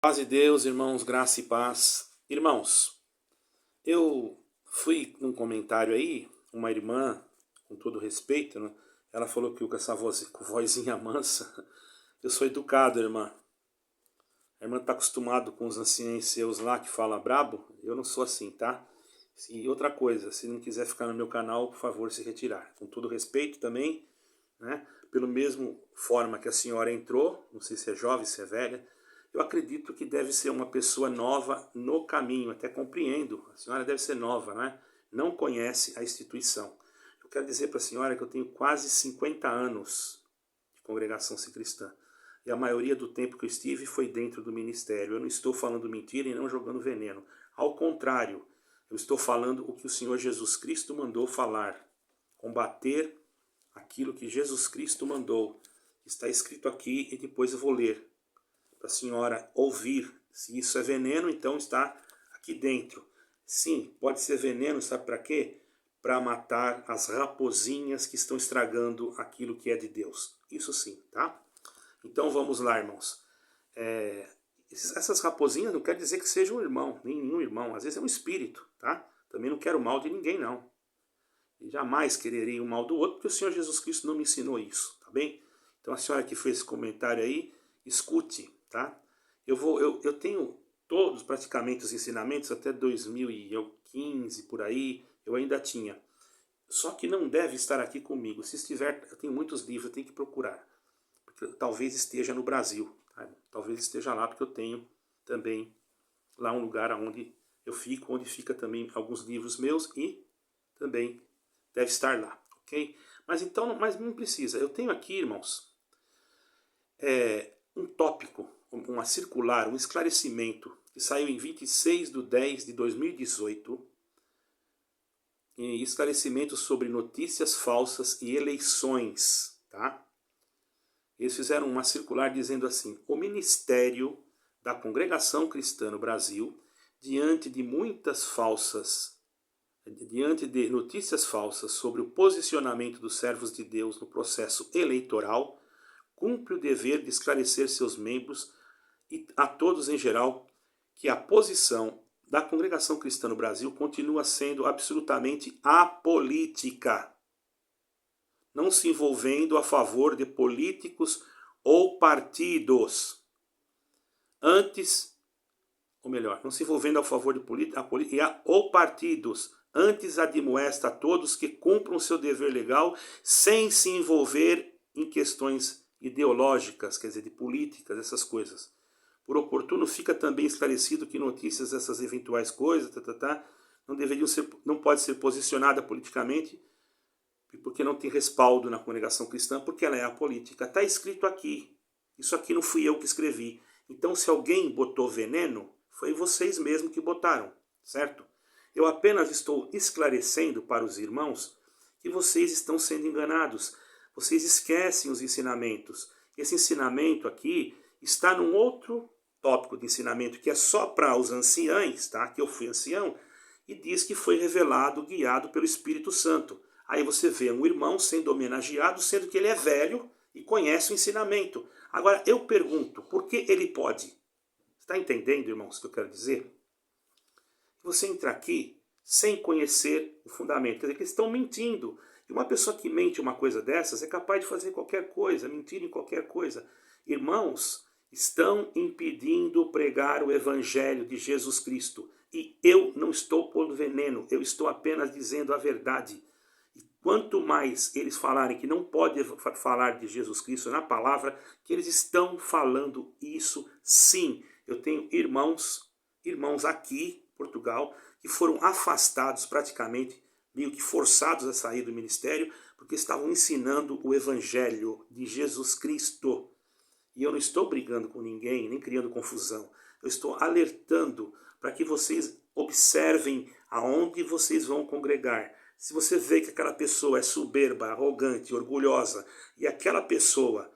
Paz de Deus, irmãos, graça e paz. Irmãos, eu fui num comentário aí, uma irmã, com todo respeito, né, ela falou que eu com essa com vozinha mansa, eu sou educado, irmã. A irmã está acostumada com os anciães seus lá que fala brabo, eu não sou assim, tá? E outra coisa, se não quiser ficar no meu canal, por favor, se retirar. Com todo respeito também, né? Pelo mesmo forma que a senhora entrou, não sei se é jovem, se é velha, eu acredito que deve ser uma pessoa nova no caminho, até compreendo, a senhora deve ser nova, né? Não conhece a instituição. Eu quero dizer para a senhora que eu tenho quase 50 anos de congregação cristã. E a maioria do tempo que eu estive foi dentro do ministério. Eu não estou falando mentira e não jogando veneno. Ao contrário, eu estou falando o que o Senhor Jesus Cristo mandou falar. Combater aquilo que Jesus Cristo mandou. Está escrito aqui e depois eu vou ler para a senhora ouvir. Se isso é veneno, então está aqui dentro. Sim, pode ser veneno, sabe para quê? Para matar as raposinhas que estão estragando aquilo que é de Deus. Isso sim, tá? Então vamos lá, irmãos. Essas raposinhas não quer dizer que seja um irmão, nenhum irmão. Às vezes é um espírito, tá? Também não quero o mal de ninguém, não. E jamais quererei o mal do outro, porque o Senhor Jesus Cristo não me ensinou isso, tá bem? Então a senhora que fez esse comentário aí, escute, tá? Eu tenho todos praticamente os ensinamentos até 2015, por aí, eu ainda tinha. Só que não deve estar aqui comigo. Se estiver, eu tenho muitos livros, eu tenho que procurar. Porque talvez esteja no Brasil, tá? Talvez esteja lá, porque eu tenho também lá um lugar onde eu fico, onde fica também alguns livros meus e também deve estar lá, ok? Mas então, mas não precisa. Eu tenho aqui, irmãos, um tópico, uma circular, um esclarecimento que saiu em 26/10/2018, e esclarecimento sobre notícias falsas e eleições, tá? Eles fizeram uma circular dizendo assim: o Ministério da Congregação Cristã no Brasil, diante de notícias falsas sobre o posicionamento dos servos de Deus no processo eleitoral, cumpre o dever de esclarecer seus membros e a todos em geral que a posição da Congregação Cristã no Brasil continua sendo absolutamente apolítica, não se envolvendo a favor de políticos ou partidos. Antes, ou melhor, não se envolvendo a favor de políticos ou partidos. Antes admoesta a todos que cumpram seu dever legal sem se envolver em questões ideológicas, quer dizer, de políticas, essas coisas. Por oportuno fica também esclarecido que notícias dessas eventuais coisas, não pode ser posicionada politicamente, porque não tem respaldo na congregação cristã, porque ela é apolítica. Está escrito aqui. Isso aqui não fui eu que escrevi. Então, se alguém botou veneno, foi vocês mesmos que botaram, certo? Eu apenas estou esclarecendo para os irmãos que vocês estão sendo enganados. Vocês esquecem os ensinamentos. Esse ensinamento aqui está num outro tópico de ensinamento que é só para os anciães, tá? Que eu fui ancião, e diz que foi revelado, guiado pelo Espírito Santo. Aí você vê um irmão sendo homenageado, sendo que ele é velho e conhece o ensinamento. Agora, eu pergunto, por que ele pode? Está entendendo, irmãos, o que eu quero dizer? Você entra aqui sem conhecer o fundamento. Quer dizer, que eles estão mentindo. E uma pessoa que mente uma coisa dessas é capaz de fazer qualquer coisa, mentir em qualquer coisa. Irmãos, estão impedindo pregar o Evangelho de Jesus Cristo. E eu não estou pondo veneno, eu estou apenas dizendo a verdade. Quanto mais eles falarem que não pode falar de Jesus Cristo na palavra, que eles estão falando isso sim. Eu tenho irmãos aqui em Portugal que foram afastados praticamente, meio que forçados a sair do ministério, porque estavam ensinando o Evangelho de Jesus Cristo. E eu não estou brigando com ninguém, nem criando confusão. Eu estou alertando para que vocês observem aonde vocês vão congregar. Se você vê que aquela pessoa é soberba, arrogante, orgulhosa, e aquela pessoa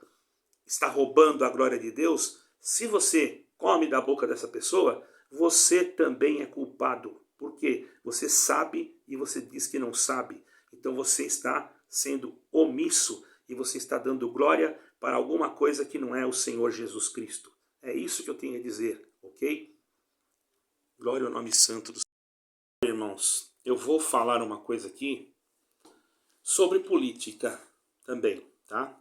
está roubando a glória de Deus, se você come da boca dessa pessoa, você também é culpado. Porque você sabe e você diz que não sabe. Então você está sendo omisso e você está dando glória para alguma coisa que não é o Senhor Jesus Cristo. É isso que eu tenho a dizer. ok? Glória ao nome santo do Senhor. Irmãos, eu vou falar uma coisa aqui sobre política também, tá?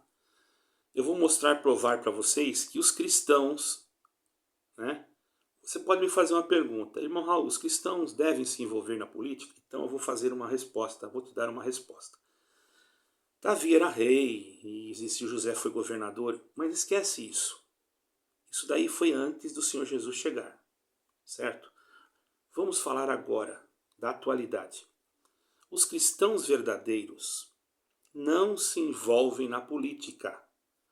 Eu vou provar para vocês que os cristãos, né? Você pode me fazer uma pergunta, irmão Raul, os cristãos devem se envolver na política? Então eu vou fazer uma resposta, vou te dar uma resposta. Davi era rei e existiu José foi governador, mas esquece isso. Isso daí foi antes do Senhor Jesus chegar, certo? Vamos falar agora da atualidade. Os cristãos verdadeiros não se envolvem na política.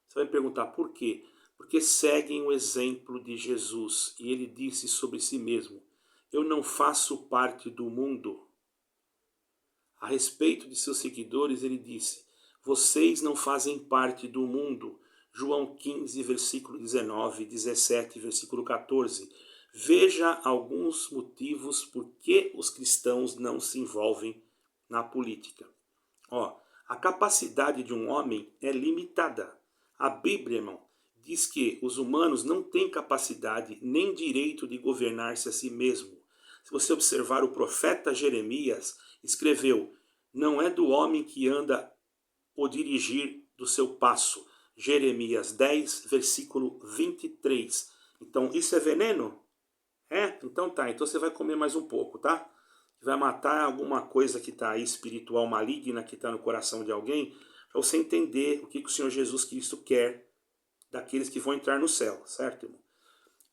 Você vai me perguntar por quê? Porque seguem o exemplo de Jesus e ele disse sobre si mesmo: eu não faço parte do mundo. A respeito de seus seguidores, ele disse: vocês não fazem parte do mundo. João 15, versículo 19, 17, versículo 14. Veja alguns motivos por que os cristãos não se envolvem na política. A capacidade de um homem é limitada. A Bíblia, irmão, diz que os humanos não têm capacidade nem direito de governar-se a si mesmo. Se você observar, o profeta Jeremias escreveu: não é do homem que anda o dirigir do seu passo. Jeremias 10, versículo 23. Então, isso é veneno? Então tá. Então você vai comer mais um pouco, tá? Vai matar alguma coisa que está aí espiritual maligna que está no coração de alguém, para você entender o que o Senhor Jesus Cristo quer daqueles que vão entrar no céu, certo, irmão?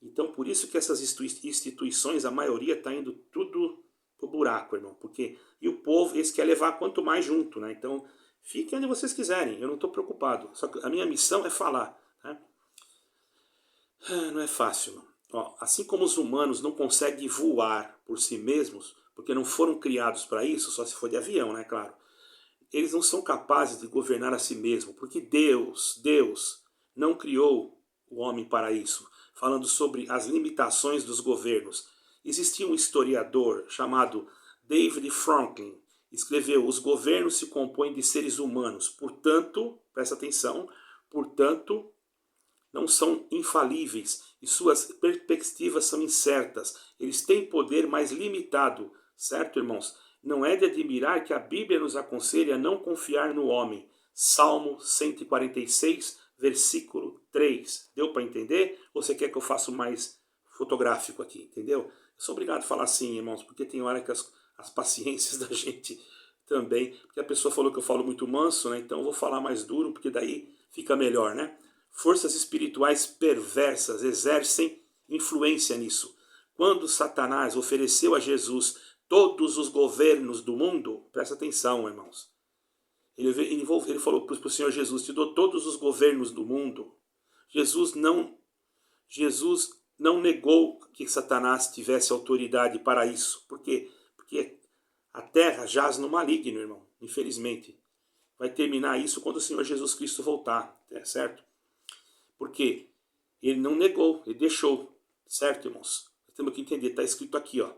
Então, por isso que essas instituições, a maioria está indo tudo pro buraco, irmão. E o povo, eles querem levar quanto mais junto, né? Então, fiquem onde vocês quiserem, eu não estou preocupado. Só que a minha missão é falar, né? Não é fácil, irmão. Assim como os humanos não conseguem voar por si mesmos, porque não foram criados para isso, só se for de avião, né, claro. Eles não são capazes de governar a si mesmo, porque Deus não criou o homem para isso. Falando sobre as limitações dos governos, existia um historiador chamado David Franklin, escreveu: os governos se compõem de seres humanos, portanto, presta atenção, portanto, não são infalíveis e suas perspectivas são incertas. Eles têm poder mais limitado, certo, irmãos? Não é de admirar que a Bíblia nos aconselha a não confiar no homem. Salmo 146, versículo 3. Deu para entender? Ou você quer que eu faça mais fotográfico aqui, entendeu? Eu sou obrigado a falar assim, irmãos, porque tem hora que as paciências da gente também, porque a pessoa falou que eu falo muito manso, né? Então eu vou falar mais duro, porque daí fica melhor, né? Forças espirituais perversas exercem influência nisso. Quando Satanás ofereceu a Jesus todos os governos do mundo, presta atenção, irmãos. Ele falou para o Senhor Jesus: te dou todos os governos do mundo. Jesus não negou que Satanás tivesse autoridade para isso. Por quê? Porque a terra jaz no maligno, irmão, infelizmente. Vai terminar isso quando o Senhor Jesus Cristo voltar, certo? Porque ele não negou, ele deixou, certo, irmãos? Temos que entender, está escrito aqui, ó.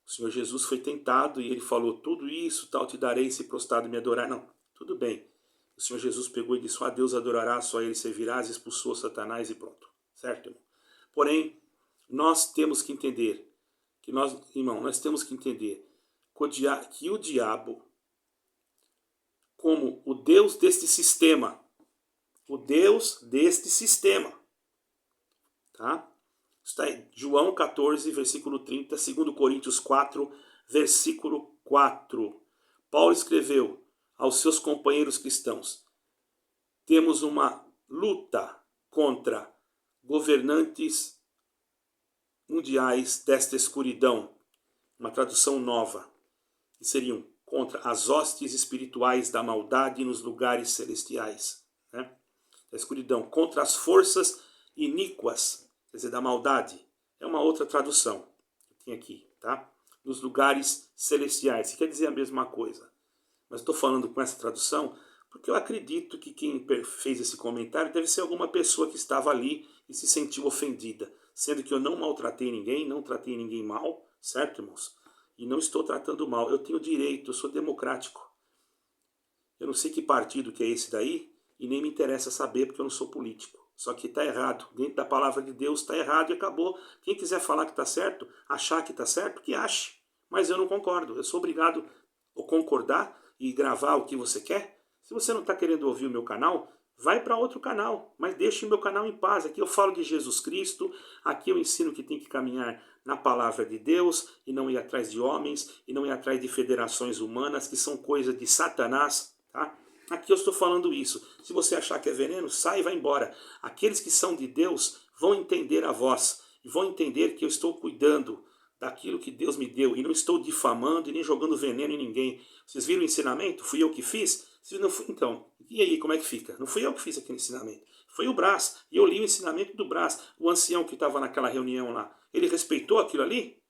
O Senhor Jesus foi tentado e ele falou: tudo isso tal te darei se prostrado me adorar. Não, tudo bem. O Senhor Jesus pegou e disse: a Deus adorarás, só a ele servirás, expulsou Satanás e pronto. Certo, irmão? Porém, nós temos que entender nós temos que entender que o diabo, como o Deus deste sistema, tá? Está em João 14, versículo 30, 2 Coríntios 4, versículo 4. Paulo escreveu aos seus companheiros cristãos: temos uma luta contra governantes mundiais desta escuridão. Uma tradução nova, que seriam contra as hostes espirituais da maldade nos lugares celestiais, né? Da escuridão, contra as forças iníquas, quer dizer, da maldade. É uma outra tradução que tem aqui, tá? Nos lugares celestiais, que quer dizer a mesma coisa. Mas estou falando com essa tradução porque eu acredito que quem fez esse comentário deve ser alguma pessoa que estava ali e se sentiu ofendida. Sendo que eu não maltratei ninguém, não tratei ninguém mal, certo, irmãos? E não estou tratando mal. Eu tenho direito, eu sou democrático. Eu não sei que partido que é esse daí e nem me interessa saber porque eu não sou político. Só que está errado. Dentro da palavra de Deus está errado e acabou. Quem quiser falar que está certo, achar que está certo, que ache. Mas eu não concordo. Eu sou obrigado a concordar e gravar o que você quer. Se você não está querendo ouvir o meu canal, vai para outro canal. Mas deixe o meu canal em paz. Aqui eu falo de Jesus Cristo. Aqui eu ensino que tem que caminhar na palavra de Deus e não ir atrás de homens e não ir atrás de federações humanas que são coisa de Satanás, tá? Aqui eu estou falando isso. Se você achar que é veneno, sai e vai embora. Aqueles que são de Deus vão entender a voz e vão entender que eu estou cuidando daquilo que Deus me deu e não estou difamando e nem jogando veneno em ninguém. Vocês viram o ensinamento? Fui eu que fiz? Se não fui, então, e aí como é que fica? Não fui eu que fiz aquele ensinamento. Foi o Brás. E eu li o ensinamento do Brás. O ancião que estava naquela reunião lá. Ele respeitou aquilo ali?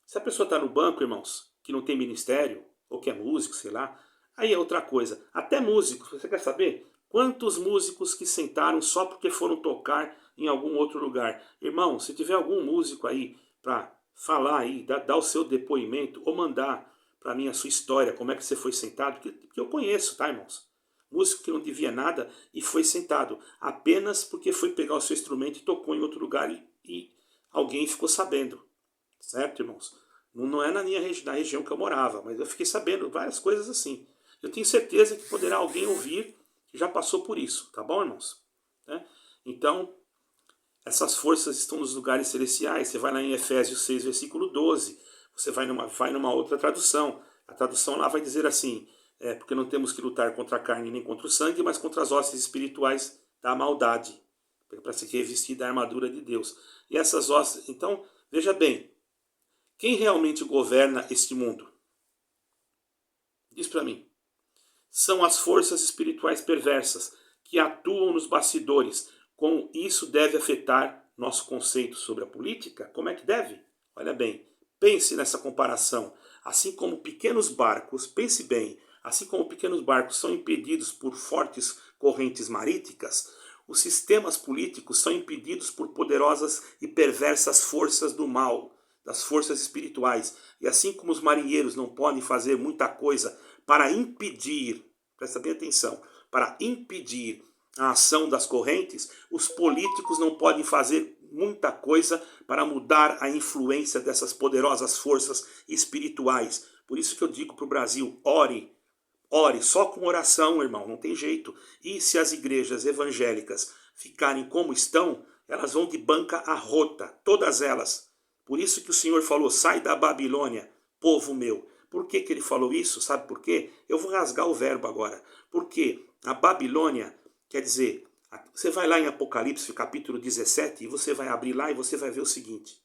Se a pessoa está no banco, irmãos, que não tem ministério, ou que é músico, sei lá, aí é outra coisa. Até músicos, você quer saber? Quantos músicos que sentaram só porque foram tocar em algum outro lugar? Irmão, se tiver algum músico aí para falar aí, dar o seu depoimento, ou mandar para mim a sua história, como é que você foi sentado, porque eu conheço, tá, irmãos? Músico que não devia nada e foi sentado, apenas porque foi pegar o seu instrumento e tocou em outro lugar e alguém ficou sabendo. Certo, irmãos? Não é na na região que eu morava, mas eu fiquei sabendo várias coisas assim. Eu tenho certeza que poderá alguém ouvir que já passou por isso, tá bom, irmãos? Né? Então, essas forças estão nos lugares celestiais. Você vai lá em Efésios 6, versículo 12. Você vai numa outra tradução. A tradução lá vai dizer assim, porque não temos que lutar contra a carne nem contra o sangue, mas contra as hostes espirituais da maldade, para se revestir da armadura de Deus. E essas hostes, então, veja bem, quem realmente governa este mundo? Diz para mim. São as forças espirituais perversas que atuam nos bastidores. Como isso deve afetar nosso conceito sobre a política? Como é que deve? Olha bem, pense nessa comparação. Assim como pequenos barcos, pense bem, assim como pequenos barcos são impedidos por fortes correntes maríticas, os sistemas políticos são impedidos por poderosas e perversas forças do mal, das forças espirituais. E assim como os marinheiros não podem fazer muita coisa para impedir, presta bem atenção, para impedir a ação das correntes, os políticos não podem fazer muita coisa para mudar a influência dessas poderosas forças espirituais. Por isso que eu digo para o Brasil, ore, ore, só com oração, irmão, não tem jeito. E se as igrejas evangélicas ficarem como estão, elas vão de banca à rota, todas elas. Por isso que o Senhor falou, sai da Babilônia, povo meu. Por que ele falou isso? Sabe por quê? Eu vou rasgar o verbo agora. Porque a Babilônia, quer dizer, você vai lá em Apocalipse, capítulo 17, e você vai abrir lá e você vai ver o seguinte.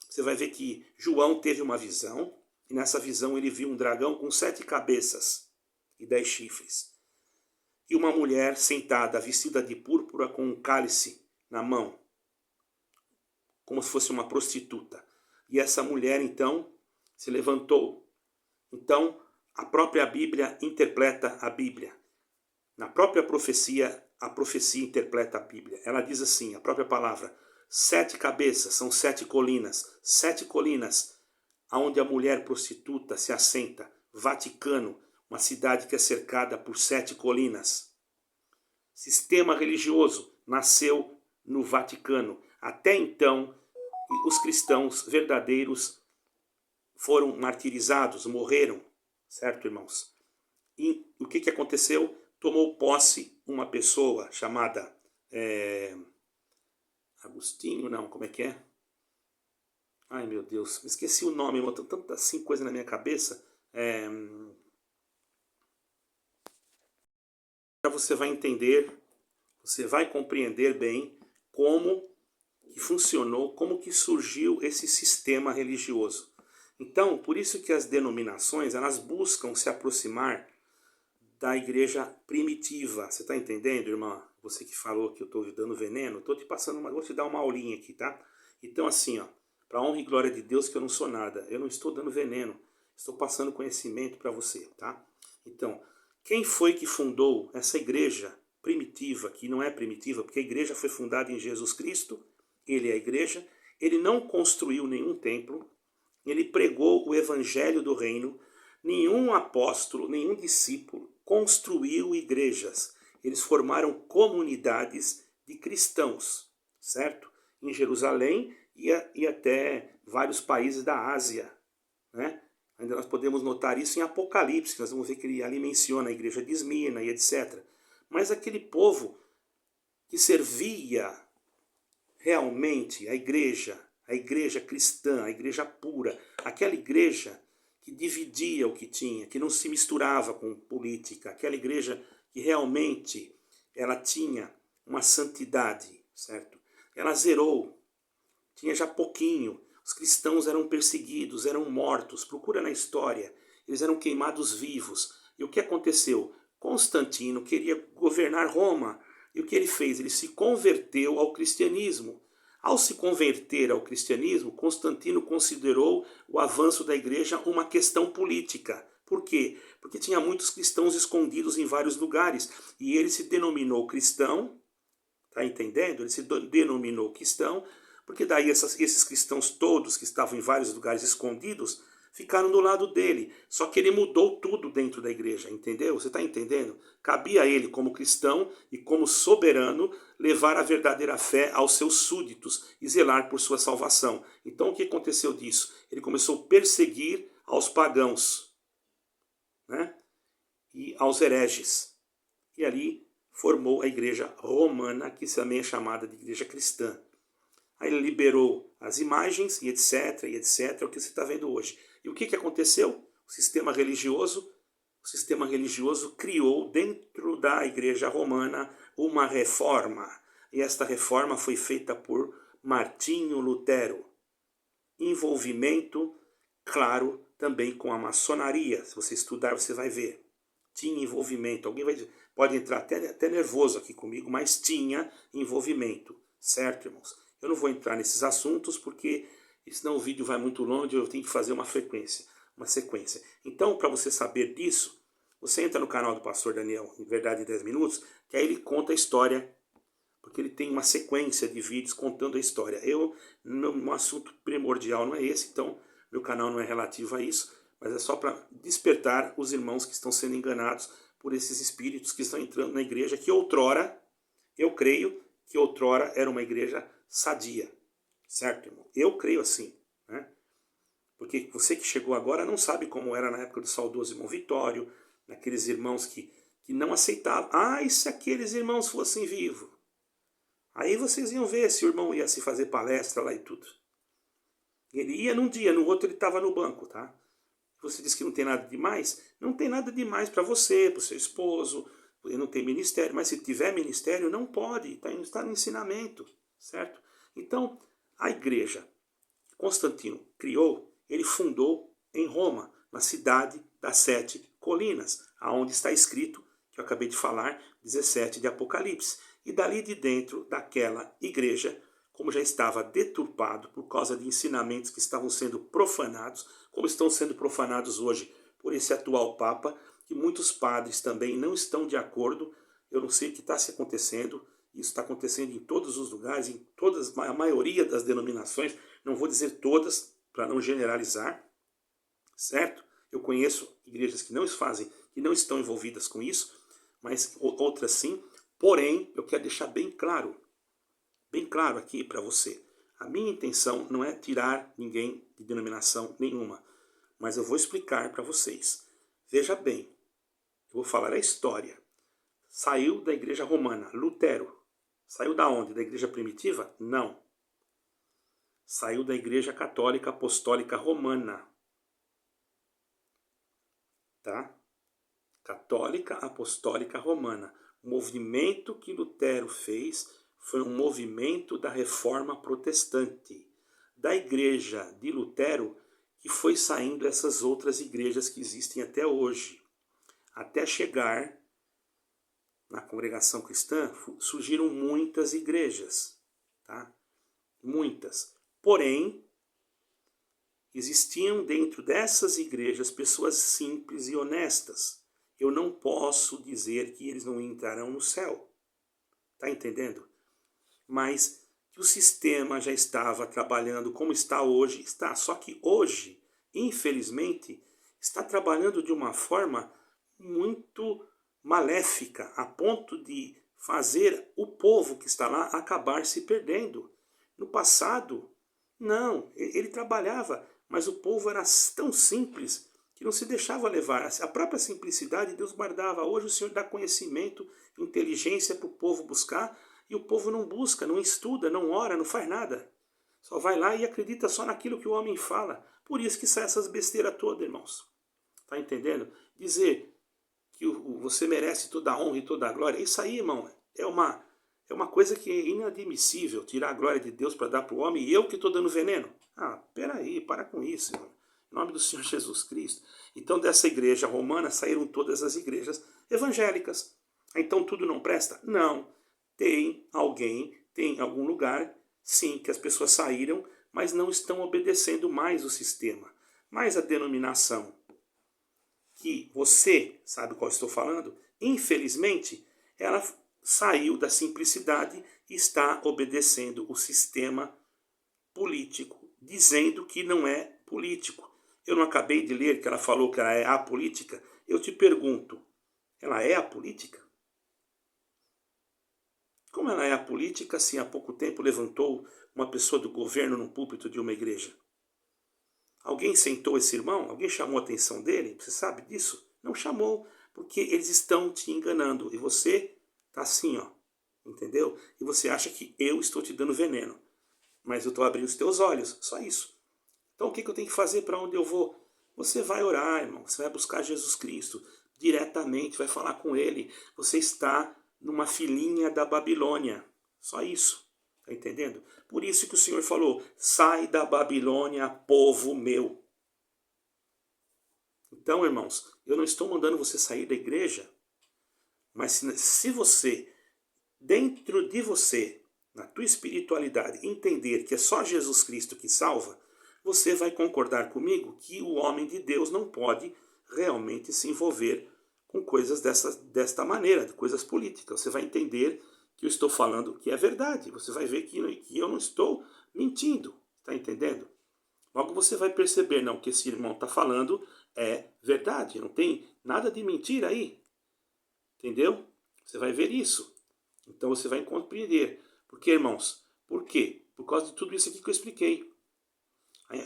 Você vai ver que João teve uma visão, e nessa visão ele viu um dragão com 7 cabeças e 10 chifres. E uma mulher sentada, vestida de púrpura, com um cálice na mão, como se fosse uma prostituta. E essa mulher, então, se levantou. Então, a própria Bíblia interpreta a Bíblia. Na própria profecia, a profecia interpreta a Bíblia. Ela diz assim, a própria palavra, 7 cabeças são 7 colinas, onde a mulher prostituta se assenta. Vaticano, uma cidade que é cercada por 7 colinas. Sistema religioso nasceu no Vaticano. Até então, os cristãos verdadeiros foram martirizados, morreram, certo, irmãos? E o que aconteceu? Tomou posse uma pessoa chamada Agostinho, não, como é que é? Ai, meu Deus, esqueci o nome, irmão, tanta assim coisa na minha cabeça. Você vai entender, você vai compreender bem como que funcionou, como que surgiu esse sistema religioso. Então, por isso que as denominações, elas buscam se aproximar da igreja primitiva. Você está entendendo, irmã? Você que falou que eu estou dando veneno, estou te passando vou te dar uma aulinha aqui, tá? Então assim, ó, para honra e glória de Deus que eu não sou nada, eu não estou dando veneno, estou passando conhecimento para você, tá? Então, quem foi que fundou essa igreja primitiva, que não é primitiva, porque a igreja foi fundada em Jesus Cristo, ele é a igreja, ele não construiu nenhum templo, ele pregou o evangelho do reino, nenhum apóstolo, nenhum discípulo construiu igrejas. eles formaram comunidades de cristãos, certo? Em Jerusalém e até vários países da Ásia, né? Ainda nós podemos notar isso em Apocalipse, nós vamos ver que ele ali menciona a igreja de Esmirna e etc. Mas aquele povo que servia realmente a igreja cristã, a igreja pura, aquela igreja que dividia o que tinha, que não se misturava com política, aquela igreja que realmente ela tinha uma santidade, certo? Ela zerou, tinha já pouquinho, os cristãos eram perseguidos, eram mortos, procura na história, eles eram queimados vivos. E o que aconteceu? Constantino queria governar Roma, e o que ele fez? Ele se converteu ao cristianismo. Ao se converter ao cristianismo, Constantino considerou o avanço da igreja uma questão política. Por quê? Porque tinha muitos cristãos escondidos em vários lugares. E ele se denominou cristão, tá entendendo? Ele se denominou cristão, porque daí esses cristãos todos que estavam em vários lugares escondidos ficaram do lado dele. Só que ele mudou tudo dentro da igreja, entendeu? Você está entendendo? Cabia a ele, como cristão e como soberano, levar a verdadeira fé aos seus súditos e zelar por sua salvação. Então o que aconteceu disso? Ele começou a perseguir aos pagãos, né? E aos hereges. E ali formou a igreja romana, que também é chamada de igreja cristã. Aí ele liberou as imagens e etc, é o que você está vendo hoje. E o que aconteceu? O sistema religioso criou dentro da igreja romana uma reforma. E esta reforma foi feita por Martinho Lutero. Envolvimento, claro, também com a maçonaria. Se você estudar, você vai ver. Tinha envolvimento. Alguém pode entrar até nervoso aqui comigo, mas tinha envolvimento. Certo, irmãos? Eu não vou entrar nesses assuntos porque senão o vídeo vai muito longe, eu tenho que fazer uma sequência. Então, para você saber disso, você entra no canal do Pastor Daniel, em Verdade em 10 Minutos, que aí ele conta a história, porque ele tem uma sequência de vídeos contando a história. Um assunto primordial não é esse, então meu canal não é relativo a isso, mas é só para despertar os irmãos que estão sendo enganados por esses espíritos que estão entrando na igreja, que outrora, eu creio, que outrora era uma igreja sadia, certo, irmão? Eu creio assim, né? Porque você que chegou agora não sabe como era na época do saudoso irmão Vitório, naqueles irmãos que não aceitavam. Ah, e se aqueles irmãos fossem vivos? Aí vocês iam ver se o irmão ia se fazer palestra lá e tudo. Ele ia num dia, no outro ele estava no banco, tá? Você diz que não tem nada demais? Não tem nada demais para você, para o seu esposo, ele não tem ministério, mas se tiver ministério, não pode, está no ensinamento, certo? Então, a igreja que Constantino criou, ele fundou em Roma, na cidade das 7 colinas, aonde está escrito, que eu acabei de falar, 17 de Apocalipse. E dali de dentro daquela igreja, como já estava deturpado por causa de ensinamentos que estavam sendo profanados, como estão sendo profanados hoje por esse atual Papa, que muitos padres também não estão de acordo. Eu não sei o que está se acontecendo, isso está acontecendo em todos os lugares, em todas, a maioria das denominações, não vou dizer todas, para não generalizar, certo? Eu conheço igrejas que não fazem, que não estão envolvidas com isso, mas outras sim. Porém, eu quero deixar bem claro aqui para você. A minha intenção não é tirar ninguém de denominação nenhuma, mas eu vou explicar para vocês. Veja bem, eu vou falar a história. Saiu da igreja romana, Lutero. Saiu da onde? Da igreja primitiva? Não. Saiu da igreja católica apostólica romana. Tá? Católica apostólica romana. O movimento que Lutero fez foi um movimento da reforma protestante. Da igreja de Lutero que foi saindo essas outras igrejas que existem até hoje. Até chegar na congregação cristã, surgiram muitas igrejas. Tá? Muitas. Porém, existiam dentro dessas igrejas pessoas simples e honestas. Eu não posso dizer que eles não entrarão no céu. Está entendendo? Mas que o sistema já estava trabalhando como está hoje, está. Só que hoje, infelizmente, está trabalhando de uma forma muito maléfica a ponto de fazer o povo que está lá acabar se perdendo. No passado, não, ele trabalhava, mas o povo era tão simples que não se deixava levar. A própria simplicidade Deus guardava. Hoje o Senhor dá conhecimento, inteligência para o povo buscar, e o povo não busca, não estuda, não ora, não faz nada. Só vai lá e acredita só naquilo que o homem fala. Por isso que sai essas besteiras todas, irmãos. Tá entendendo? Dizer que você merece toda a honra e toda a glória, isso aí, irmão, é uma coisa que é inadmissível, tirar a glória de Deus para dar para o homem e eu que estou dando veneno. Ah, peraí, para com isso, irmão. Em nome do Senhor Jesus Cristo. Então dessa igreja romana saíram todas as igrejas evangélicas. Então tudo não presta? Não. Tem algum lugar, sim, que as pessoas saíram, mas não estão obedecendo mais o sistema. Mas a denominação que você sabe qual estou falando, infelizmente, ela saiu da simplicidade e está obedecendo o sistema político, dizendo que não é político. Eu não acabei de ler que ela falou que ela é apolítica. Eu te pergunto, ela é apolítica? Como ela é apolítica se há pouco tempo levantou uma pessoa do governo no púlpito de uma igreja? Alguém sentou esse irmão? Alguém chamou a atenção dele? Você sabe disso? Não chamou, porque eles estão te enganando. E você tá assim, ó, entendeu? E você acha que eu estou te dando veneno. Mas eu estou abrindo os teus olhos, só isso. Então o que eu tenho que fazer, para onde eu vou? Você vai orar, irmão. Você vai buscar Jesus Cristo diretamente, vai falar com ele. Você está numa filinha da Babilônia. Só isso. Está entendendo? Por isso que o Senhor falou, sai da Babilônia, povo meu. Então, irmãos, eu não estou mandando você sair da igreja, mas se você, dentro de você, na tua espiritualidade, entender que é só Jesus Cristo que salva, você vai concordar comigo que o homem de Deus não pode realmente se envolver com coisas desta maneira, de coisas políticas. Você vai entender que eu estou falando que é verdade. Você vai ver que eu não estou mentindo. Está entendendo? Logo você vai perceber, não, que esse irmão está falando é verdade. Não tem nada de mentira aí. Entendeu? Você vai ver isso. Então você vai compreender. Por quê, irmãos? Por quê? Por causa de tudo isso aqui que eu expliquei.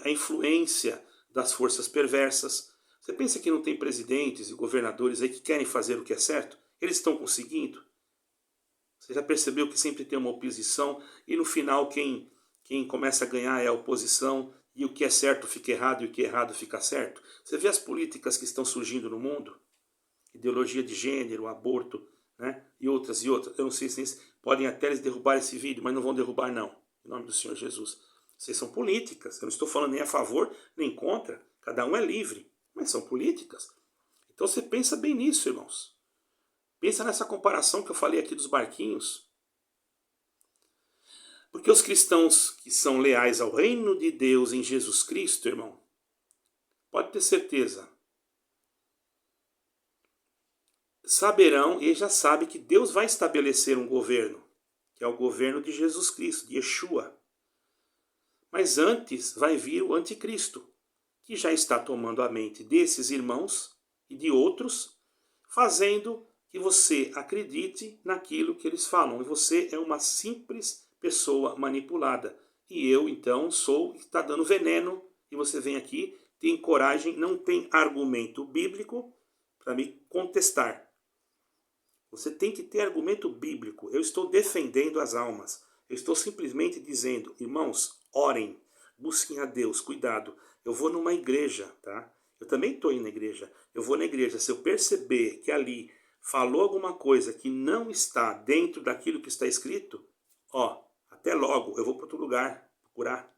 A influência das forças perversas. Você pensa que não tem presidentes e governadores aí que querem fazer o que é certo? Eles estão conseguindo? Você já percebeu que sempre tem uma oposição e no final quem começa a ganhar é a oposição e o que é certo fica errado e o que é errado fica certo? Você vê as políticas que estão surgindo no mundo? Ideologia de gênero, aborto, né? E outras e outras. Eu não sei se eles podem até eles derrubar esse vídeo, mas não vão derrubar não. Em nome do Senhor Jesus. Vocês são políticas. Eu não estou falando nem a favor nem contra. Cada um é livre. Mas são políticas. Então você pensa bem nisso, irmãos. Pensa nessa comparação que eu falei aqui dos barquinhos. Porque os cristãos que são leais ao reino de Deus em Jesus Cristo, irmão, pode ter certeza, saberão e já sabem que Deus vai estabelecer um governo, que é o governo de Jesus Cristo, de Yeshua. Mas antes vai vir o anticristo, que já está tomando a mente desses irmãos e de outros, fazendo que você acredite naquilo que eles falam. E você é uma simples pessoa manipulada. E eu, então, sou que está dando veneno. E você vem aqui, tem coragem, não tem argumento bíblico para me contestar. Você tem que ter argumento bíblico. Eu estou defendendo as almas. Eu estou simplesmente dizendo, irmãos, orem, busquem a Deus, cuidado. Eu vou numa igreja, tá? Eu também estou indo na igreja. Eu vou na igreja. Se eu perceber que ali falou alguma coisa que não está dentro daquilo que está escrito, ó, até logo, eu vou para outro lugar procurar.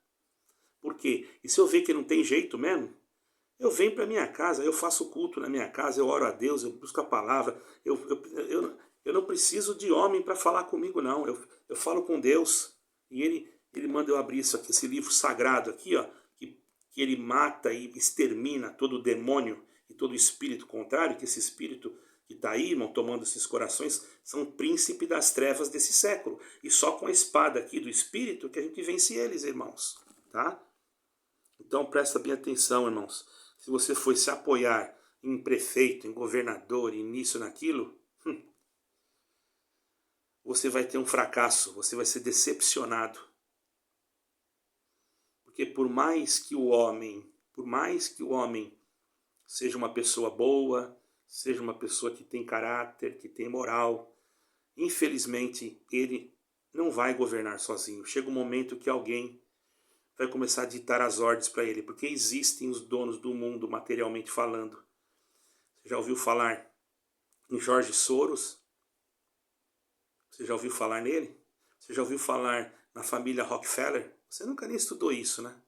Por quê? E se eu ver que não tem jeito mesmo, eu venho para minha casa, eu faço culto na minha casa, eu oro a Deus, eu busco a palavra. Eu não preciso de homem para falar comigo, não. Eu falo com Deus. E ele manda eu abrir isso aqui, esse livro sagrado aqui, ó, que ele mata e extermina todo demônio e todo espírito contrário, que esse espírito que está aí, irmão, tomando esses corações, são príncipe das trevas desse século. E só com a espada aqui do espírito que a gente vence eles, irmãos. Tá? Então presta bem atenção, irmãos. Se você for se apoiar em prefeito, em governador, em nisso, naquilo, você vai ter um fracasso, você vai ser decepcionado. Porque por mais que o homem seja uma pessoa boa, seja uma pessoa que tem caráter, que tem moral, infelizmente ele não vai governar sozinho. Chega um momento que alguém vai começar a ditar as ordens para ele, porque existem os donos do mundo, materialmente falando. Você já ouviu falar em George Soros? Você já ouviu falar nele? Você já ouviu falar na família Rockefeller? Você nunca nem estudou isso, né?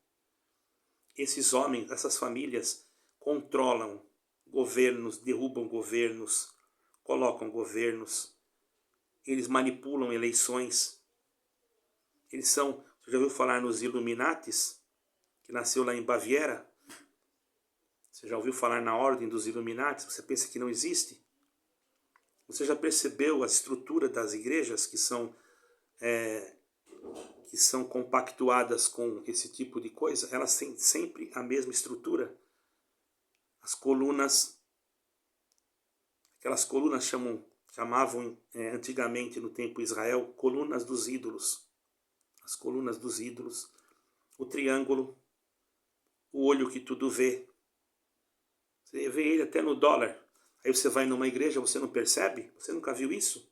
Esses homens, essas famílias controlam governos, derrubam governos, colocam governos, eles manipulam eleições. Eles são, você já ouviu falar nos Illuminatis, que nasceu lá em Baviera? Você já ouviu falar na ordem dos Illuminatis? Você pensa que não existe? Você já percebeu a estrutura das igrejas que são compactuadas com esse tipo de coisa? Elas têm sempre a mesma estrutura. As colunas, aquelas colunas chamavam antigamente no tempo Israel, colunas dos ídolos. As colunas dos ídolos, o triângulo, o olho que tudo vê. Você vê ele até no dólar. Aí você vai numa igreja, você não percebe? Você nunca viu isso?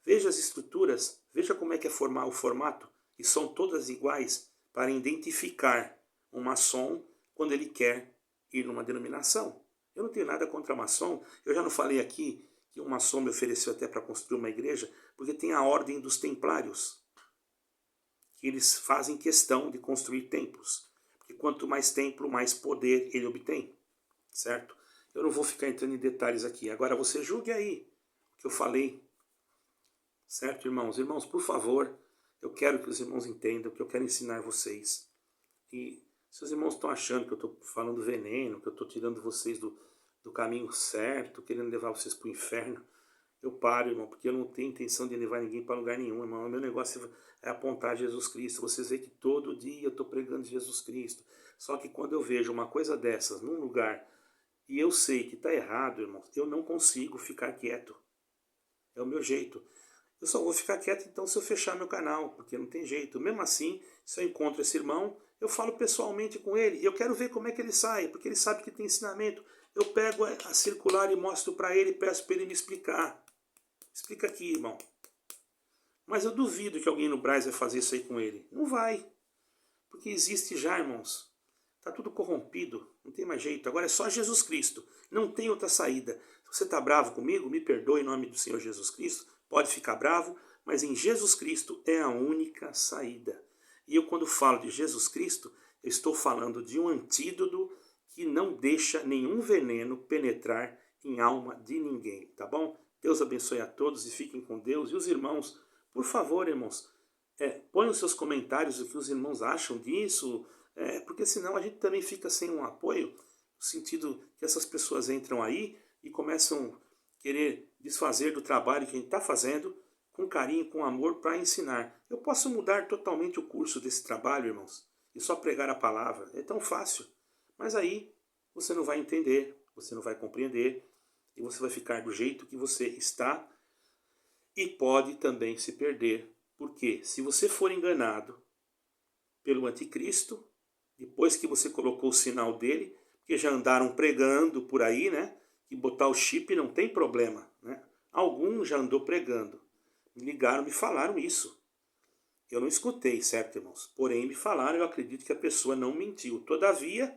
Veja as estruturas, veja como é que é formar o formato. E são todas iguais para identificar um maçom quando ele quer ir numa denominação. Eu não tenho nada contra maçom. Eu já não falei aqui que um maçom me ofereceu até para construir uma igreja, porque tem a ordem dos templários, que eles fazem questão de construir templos. Porque quanto mais templo, mais poder ele obtém. Certo? Eu não vou ficar entrando em detalhes aqui. Agora você julgue aí o que eu falei. Certo, irmãos? Irmãos, por favor, eu quero que os irmãos entendam que eu quero ensinar vocês. E se os irmãos estão achando que eu estou falando veneno, que eu estou tirando vocês do caminho certo, querendo levar vocês para o inferno, eu paro, irmão, porque eu não tenho intenção de levar ninguém para lugar nenhum, irmão. O meu negócio é apontar Jesus Cristo. Vocês veem que todo dia eu estou pregando Jesus Cristo. Só que quando eu vejo uma coisa dessas num lugar e eu sei que está errado, irmão, eu não consigo ficar quieto. É o meu jeito. Eu só vou ficar quieto então se eu fechar meu canal, porque não tem jeito. Mesmo assim, se eu encontro esse irmão, eu falo pessoalmente com ele. Eu quero ver como é que ele sai, porque ele sabe que tem ensinamento. Eu pego a circular e mostro para ele, peço para ele me explicar. Explica aqui, irmão. Mas eu duvido que alguém no Brás vai fazer isso aí com ele. Não vai. Porque existe já, irmãos. Está tudo corrompido, não tem mais jeito. Agora é só Jesus Cristo. Não tem outra saída. Se você está bravo comigo, me perdoe em nome do Senhor Jesus Cristo. Pode ficar bravo, mas em Jesus Cristo é a única saída. E eu, quando falo de Jesus Cristo, eu estou falando de um antídoto que não deixa nenhum veneno penetrar em alma de ninguém, tá bom? Deus abençoe a todos e fiquem com Deus. E os irmãos, por favor, irmãos, ponham seus comentários o que os irmãos acham disso, porque senão a gente também fica sem um apoio, no sentido que essas pessoas entram aí e começam a querer desfazer do trabalho que a gente está fazendo, com carinho, com amor, para ensinar. Eu posso mudar totalmente o curso desse trabalho, irmãos, e só pregar a palavra. É tão fácil. Mas aí você não vai entender, você não vai compreender, e você vai ficar do jeito que você está, e pode também se perder. Porque se você for enganado pelo anticristo, depois que você colocou o sinal dele, porque já andaram pregando por aí, né? Que botar o chip não tem problema, né? Alguns já andou pregando. Me ligaram, me falaram isso. Eu não escutei, certo, irmãos? Porém, me falaram, eu acredito que a pessoa não mentiu. Todavia,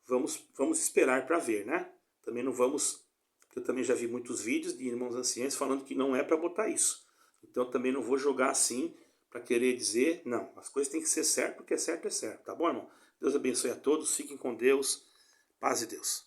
vamos esperar para ver, né? Também não vamos... Eu também já vi muitos vídeos de irmãos anciãos falando que não é para botar isso. Então, também não vou jogar assim para querer dizer, não, as coisas têm que ser certo, porque é certo, tá bom, irmão? Deus abençoe a todos, fiquem com Deus, paz e Deus.